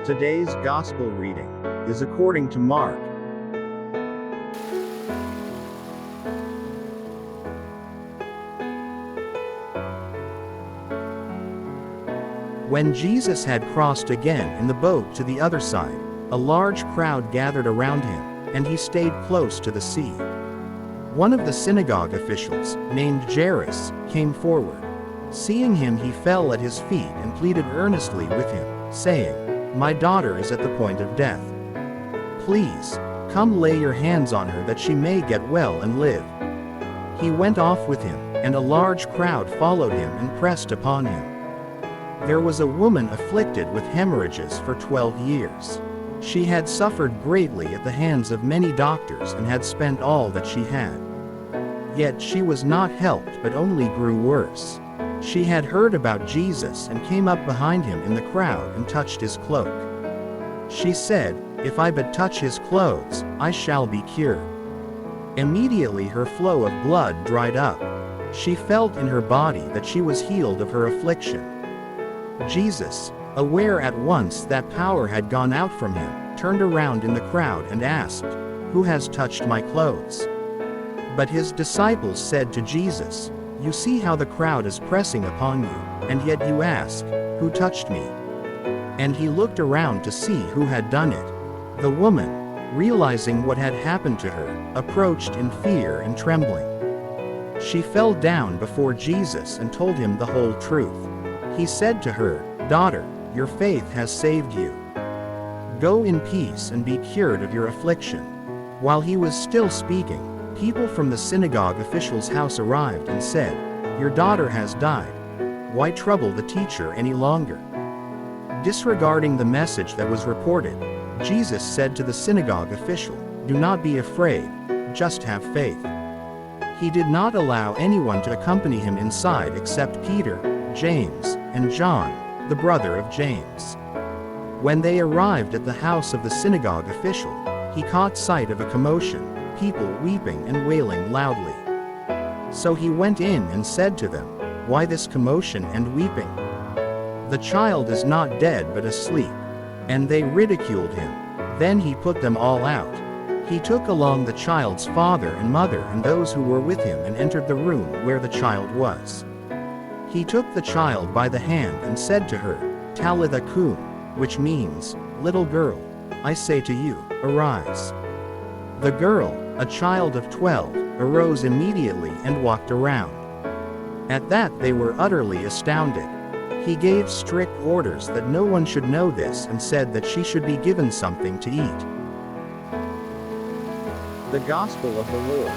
Today's Gospel reading is according to Mark. When Jesus had crossed again in the boat to the other side, a large crowd gathered around him, and he stayed close to the sea. One of the synagogue officials, named Jairus, came forward. Seeing him, he fell at his feet and pleaded earnestly with him, saying, "My daughter is at the point of death. Please, come lay your hands on her that she may get well and live." He went off with him, and a large crowd followed him and pressed upon him. There was a woman afflicted with hemorrhages for 12 years. She had suffered greatly at the hands of many doctors and had spent all that she had. Yet she was not helped but only grew worse. She had heard about Jesus and came up behind him in the crowd and touched his cloak. She said, "If I but touch his clothes, I shall be cured." Immediately her flow of blood dried up. She felt in her body that she was healed of her affliction. Jesus, aware at once that power had gone out from him, turned around in the crowd and asked, "Who has touched my clothes?" But his disciples said to Jesus, "You see how the crowd is pressing upon you, and yet you ask, 'Who touched me?'" And he looked around to see who had done it. The woman, realizing what had happened to her, approached in fear and trembling. She fell down before Jesus and told him the whole truth. He said to her, "Daughter, your faith has saved you. Go in peace and be cured of your affliction." While he was still speaking, people from the synagogue official's house arrived and said, "Your daughter has died. Why trouble the teacher any longer?" Disregarding the message that was reported, Jesus said to the synagogue official, "Do not be afraid, just have faith." He did not allow anyone to accompany him inside except Peter, James, and John, the brother of James. When they arrived at the house of the synagogue official, he caught sight of a commotion, people weeping and wailing loudly. So he went in and said to them, "Why this commotion and weeping? The child is not dead but asleep." And they ridiculed him. Then he put them all out. He took along the child's father and mother and those who were with him and entered the room where the child was. He took the child by the hand and said to her, "Talitha cum," which means, "Little girl, I say to you, arise." The girl, a child of 12, arose immediately and walked around. At that they were utterly astounded. He gave strict orders that no one should know this and said that she should be given something to eat. The Gospel of the Lord.